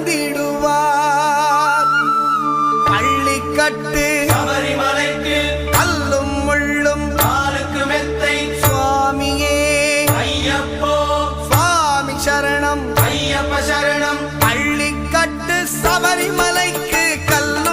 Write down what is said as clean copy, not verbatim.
தந்திடுவார். பள்ளிக்கட்டு சபரிமலைக்கு கல்லும் முள்ளும் காலுக்கு மெத்தை சுவாமியே ஐயப்போ சுவாமி சரணம் ஐயப்ப சரணம். பள்ளிக்கட்டு சபரிமலைக்கு கல்லும்